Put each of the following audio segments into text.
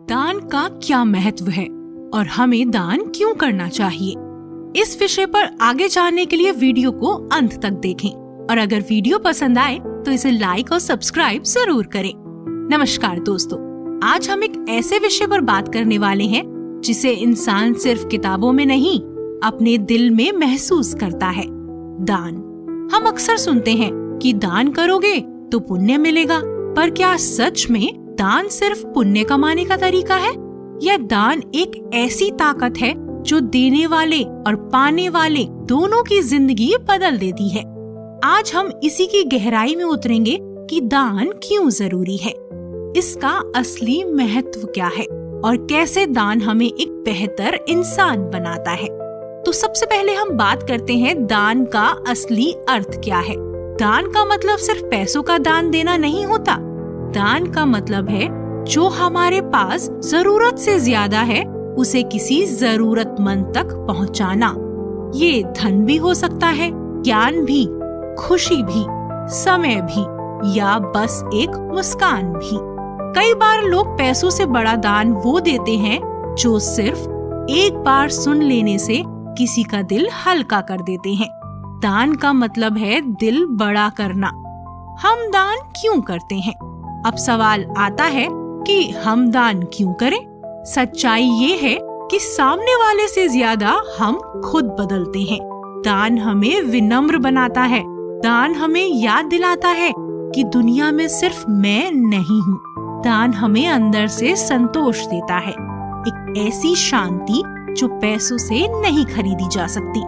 दान का क्या महत्व है और हमें दान क्यों करना चाहिए, इस विषय पर आगे जानने के लिए वीडियो को अंत तक देखें और अगर वीडियो पसंद आए तो इसे लाइक और सब्सक्राइब जरूर करें। नमस्कार दोस्तों, आज हम एक ऐसे विषय पर बात करने वाले हैं जिसे इंसान सिर्फ किताबों में नहीं अपने दिल में महसूस करता है, दान। हम अक्सर सुनते हैं कि दान करोगे तो पुण्य मिलेगा, पर क्या सच में दान सिर्फ पुण्य कमाने का तरीका है या दान एक ऐसी ताकत है जो देने वाले और पाने वाले दोनों की जिंदगी बदल देती है। आज हम इसी की गहराई में उतरेंगे कि दान क्यों जरूरी है, इसका असली महत्व क्या है और कैसे दान हमें एक बेहतर इंसान बनाता है। तो सबसे पहले हम बात करते हैं दान का असली अर्थ क्या है। दान का मतलब सिर्फ पैसों का दान देना नहीं होता। दान का मतलब है जो हमारे पास जरूरत से ज्यादा है उसे किसी जरूरतमंद तक पहुंचाना। ये धन भी हो सकता है, ज्ञान भी, खुशी भी, समय भी या बस एक मुस्कान भी। कई बार लोग पैसों से बड़ा दान वो देते हैं जो सिर्फ एक बार सुन लेने से किसी का दिल हल्का कर देते हैं। दान का मतलब है दिल बड़ा करना। हम दान क्यों करते हैं? अब सवाल आता है कि हम दान क्यों करें? सच्चाई ये है कि सामने वाले से ज्यादा हम खुद बदलते हैं। दान हमें विनम्र बनाता है। दान हमें याद दिलाता है कि दुनिया में सिर्फ मैं नहीं हूँ। दान हमें अंदर से संतोष देता है, एक ऐसी शांति जो पैसों से नहीं खरीदी जा सकती।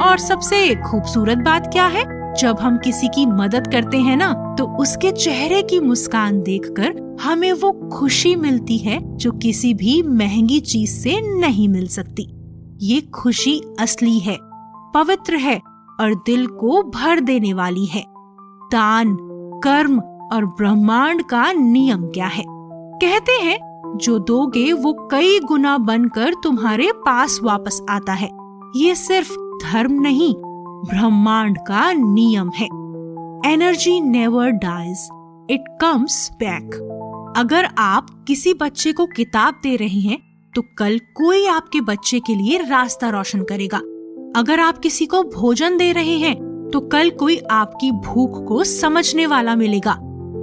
और सबसे खूबसूरत बात क्या है, जब हम किसी की मदद करते हैं ना, तो उसके चेहरे की मुस्कान देखकर हमें वो खुशी मिलती है जो किसी भी महंगी चीज से नहीं मिल सकती। ये खुशी असली है, पवित्र है और दिल को भर देने वाली है। दान, कर्म और ब्रह्मांड का नियम क्या है? कहते हैं जो दोगे वो कई गुना बनकर तुम्हारे पास वापस आता है। ये सिर्फ धर्म नहीं, ब्रह्मांड का नियम है। Energy never dies, it comes back. अगर आप किसी बच्चे को किताब दे रहे हैं तो कल कोई आपके बच्चे के लिए रास्ता रोशन करेगा। अगर आप किसी को भोजन दे रहे हैं तो कल कोई आपकी भूख को समझने वाला मिलेगा।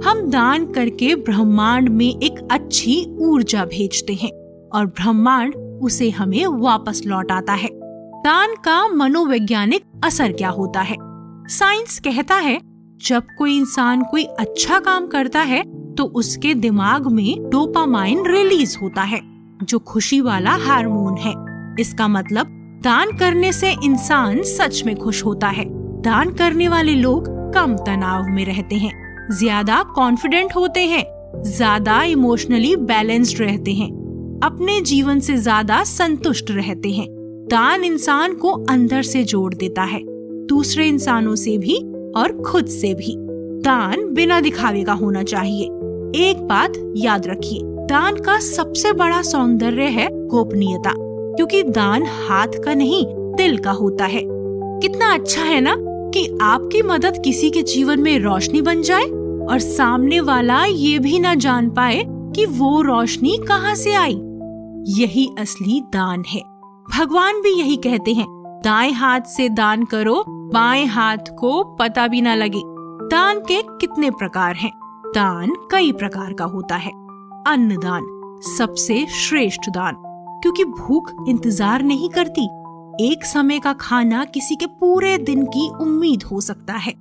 हम दान करके ब्रह्मांड में एक अच्छी ऊर्जा भेजते हैं और ब्रह्मांड उसे हमें वापस लौटाता है। दान का मनोवैज्ञानिक असर क्या होता है? साइंस कहता है जब कोई इंसान कोई अच्छा काम करता है तो उसके दिमाग में डोपामाइन रिलीज होता है जो खुशी वाला हार्मोन है। इसका मतलब दान करने से इंसान सच में खुश होता है। दान करने वाले लोग कम तनाव में रहते हैं, ज्यादा कॉन्फिडेंट होते हैं, ज्यादा इमोशनली बैलेंस्ड रहते हैं, अपने जीवन से ज्यादा संतुष्ट रहते हैं। दान इंसान को अंदर से जोड़ देता है, दूसरे इंसानों से भी और खुद से भी। दान बिना दिखावे का होना चाहिए। एक बात याद रखिए, दान का सबसे बड़ा सौंदर्य है गोपनीयता, क्योंकि दान हाथ का नहीं दिल का होता है। कितना अच्छा है ना कि आपकी मदद किसी के जीवन में रोशनी बन जाए और सामने वाला ये भी ना जान पाए कि वो रोशनी कहाँ से आई। यही असली दान है। भगवान भी यही कहते हैं, दाएं हाथ से दान करो, बाएं हाथ को पता भी ना लगे। दान के कितने प्रकार हैं? दान कई प्रकार का होता है। अन्नदान सबसे श्रेष्ठ दान, क्योंकि भूख इंतजार नहीं करती। एक समय का खाना किसी के पूरे दिन की उम्मीद हो सकता है।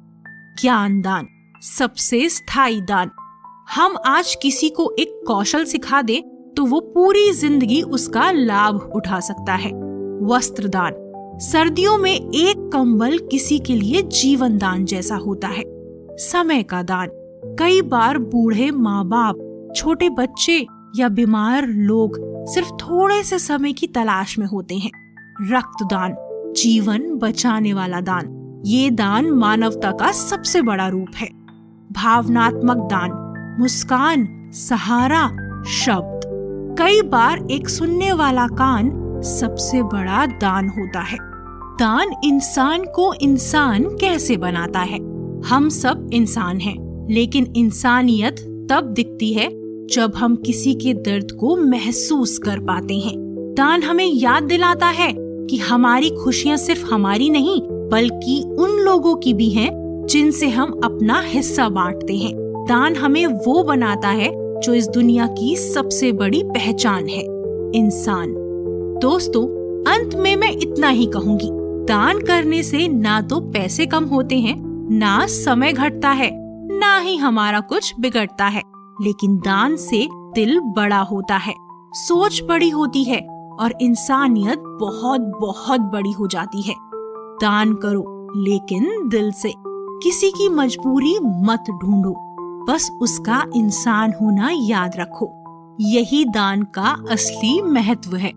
ज्ञान दान सबसे स्थायी दान। हम आज किसी को एक कौशल सिखा दे तो वो पूरी जिंदगी उसका लाभ उठा सकता है। वस्त्र दान, सर्दियों में एक कंबल किसी के लिए जीवन दान जैसा होता है। समय का दान, कई बार बूढ़े माँ बाप, छोटे बच्चे या बीमार लोग सिर्फ थोड़े से समय की तलाश में होते हैं। रक्तदान, जीवन बचाने वाला दान, ये दान मानवता का सबसे बड़ा रूप है। भावनात्मक दान, मुस्कान, सहारा, शब्द। कई बार एक सुनने वाला कान सबसे बड़ा दान होता है। दान इंसान को इंसान कैसे बनाता है? हम सब इंसान हैं, लेकिन इंसानियत तब दिखती है जब हम किसी के दर्द को महसूस कर पाते हैं। दान हमें याद दिलाता है कि हमारी खुशियाँ सिर्फ हमारी नहीं बल्कि उन लोगों की भी हैं जिनसे हम अपना हिस्सा बांटते हैं। दान हमें वो बनाता है जो इस दुनिया की सबसे बड़ी पहचान है, इंसान। दोस्तों, अंत में मैं इतना ही कहूँगी, दान करने से ना तो पैसे कम होते हैं, ना समय घटता है, ना ही हमारा कुछ बिगड़ता है, लेकिन दान से दिल बड़ा होता है, सोच बड़ी होती है और इंसानियत बहुत बहुत बड़ी हो जाती है। दान करो लेकिन दिल से, किसी की मजबूरी मत ढूंढो, बस उसका इंसान होना याद रखो। यही दान का असली महत्व है।